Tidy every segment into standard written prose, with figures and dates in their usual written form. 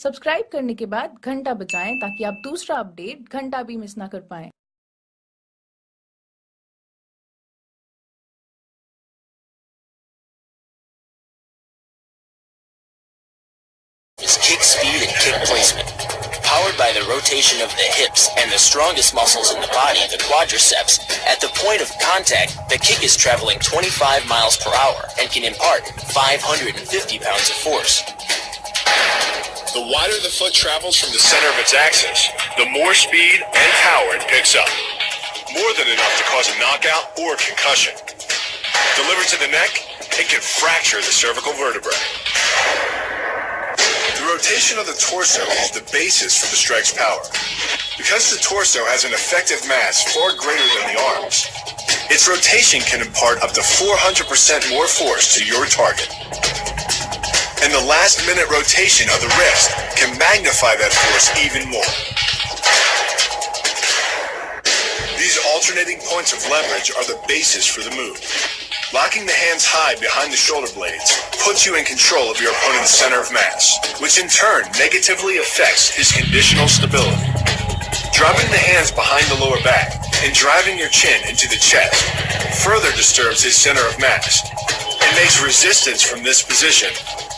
Subscribe करने के बाद घंटा बजाएं ताकि आप दूसरा अपडेट घंटा भी मिस ना कर पाएं। Is kick speed and kick placement. Powered by the rotation of the hips and the strongest muscles in the body, the quadriceps, at the point of contact, the kick is traveling 25 miles per hour and can impart 550 pounds of force. The wider the foot travels from the center of its axis, the more speed and power it picks up. More than enough to cause a knockout or concussion. Delivered to the neck, it can fracture the cervical vertebrae. The rotation of the torso is the basis for the strike's power. Because the torso has an effective mass far greater than the arms, its rotation can impart up to 400% more force to your target. And the last-minute rotation of the wrist can magnify that force even more. These alternating points of leverage are the basis for the move. Locking the hands high behind the shoulder blades puts you in control of your opponent's center of mass, which in turn negatively affects his conditional stability. Dropping the hands behind the lower back and driving your chin into the chest further disturbs his center of mass and makes resistance from this position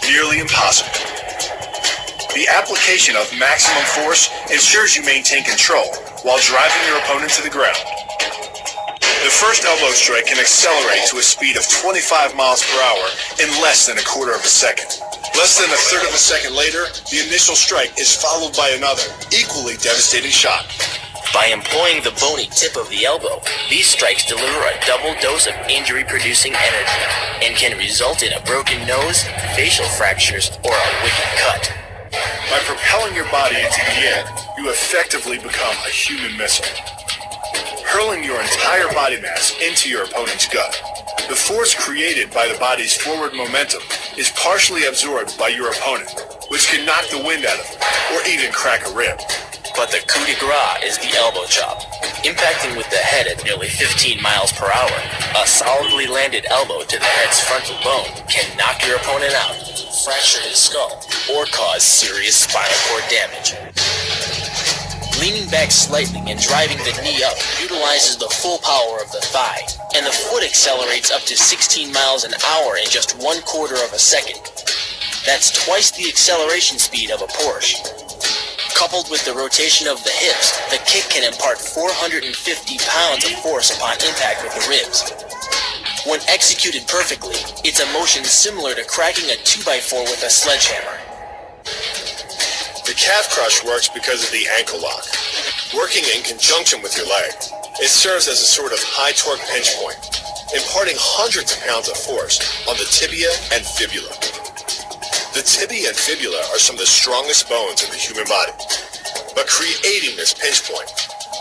nearly impossible. The application of maximum force ensures you maintain control while driving your opponent to the ground. The first elbow strike can accelerate to a speed of 25 miles per hour in less than a quarter of a second. Less than a third of a second later, the initial strike is followed by another, equally devastating shot. By employing the bony tip of the elbow, these strikes deliver a double dose of injury-producing energy and can result in a broken nose, facial fractures, or a wicked cut. By propelling your body into the air, you effectively become a human missile, hurling your entire body mass into your opponent's gut. The force created by the body's forward momentum is partially absorbed by your opponent, which can knock the wind out of him or even crack a rib. But the coup de grace is the elbow chop. Impacting with the head at nearly 15 miles per hour, a solidly landed elbow to the head's frontal bone can knock your opponent out, fracture his skull, or cause serious spinal cord damage. Leaning back slightly and driving the knee up utilizes the full power of the thigh, and the foot accelerates up to 16 miles an hour in just 1/4 of a second. That's twice the acceleration speed of a Porsche. Coupled with the rotation of the hips, the kick can impart 450 pounds of force upon impact with the ribs. When executed perfectly, it's a motion similar to cracking a 2x4 with a sledgehammer. The calf crush works because of the ankle lock. Working in conjunction with your leg, it serves as a sort of high torque pinch point, imparting hundreds of pounds of force on the tibia and fibula. The tibia and fibula are some of the strongest bones in the human body, but creating this pinch point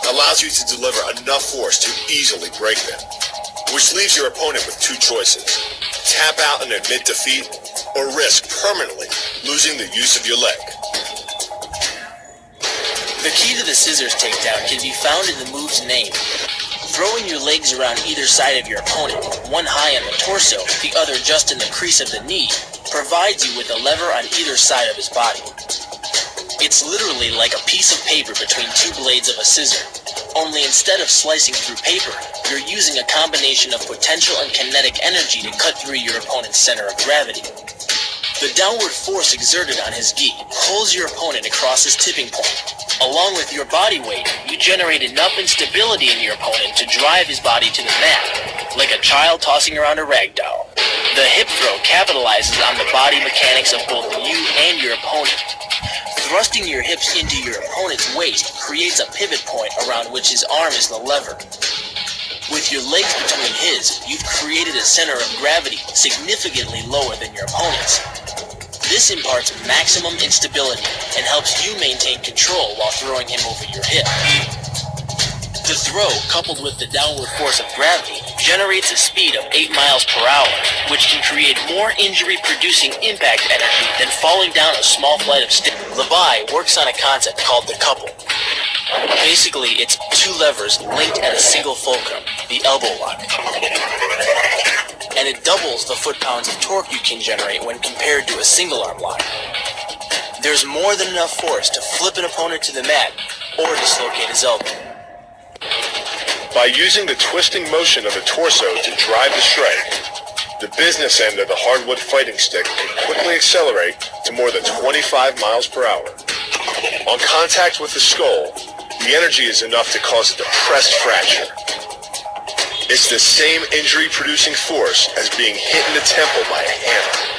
allows you to deliver enough force to easily break them, which leaves your opponent with two choices: tap out and admit defeat, or risk permanently losing the use of your leg. The key to the scissors takedown can be found in the move's name. Throwing your legs around either side of your opponent, one high on the torso, the other just in the crease of the knee, provides you with a lever on either side of his body. It's literally like a piece of paper between two blades of a scissor, only instead of slicing through paper, you're using a combination of potential and kinetic energy to cut through your opponent's center of gravity. The downward force exerted on his gi pulls your opponent across his tipping point. Along with your body weight, you generate enough instability in your opponent to drive his body to the mat, like a child tossing around a rag doll. The hip throw capitalizes on the body mechanics of both you and your opponent. Thrusting your hips into your opponent's waist creates a pivot point around which his arm is the lever. With your legs between his, you've created a center of gravity significantly lower than your opponent's. This imparts maximum instability and helps you maintain control while throwing him over your hip. The throw, coupled with the downward force of gravity, generates a speed of 8 miles per hour, which can create more injury-producing impact energy than falling down a small flight of stairs. Labai works on a concept called the couple. Basically, it's two levers linked at a single fulcrum, the elbow lock. And it doubles the foot-pounds of torque you can generate when compared to a single-arm lock. There's more than enough force to flip an opponent to the mat or dislocate his elbow. By using the twisting motion of the torso to drive the strike, the business end of the hardwood fighting stick can quickly accelerate to more than 25 miles per hour. On contact with the skull, the energy is enough to cause a depressed fracture. It's the same injury-producing force as being hit in the temple by a hammer.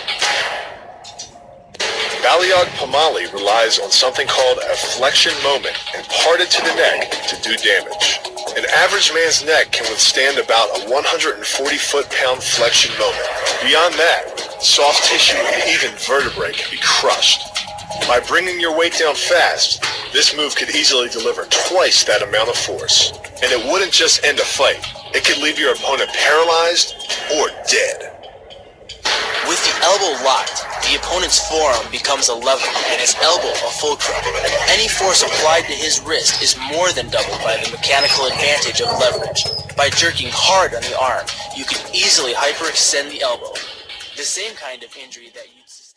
Balayag Pamali relies on something called a flexion moment imparted to the neck to do damage. An average man's neck can withstand about a 140 foot-pound flexion moment. Beyond that, soft tissue and even vertebrae can be crushed. By bringing your weight down fast, this move could easily deliver twice that amount of force. And it wouldn't just end a fight. It could leave your opponent paralyzed or dead. With the elbow locked, the opponent's forearm becomes a lever and his elbow a fulcrum. Any force applied to his wrist is more than doubled by the mechanical advantage of leverage. By jerking hard on the arm, you can easily hyperextend the elbow, the same kind of injury that you'd sustain.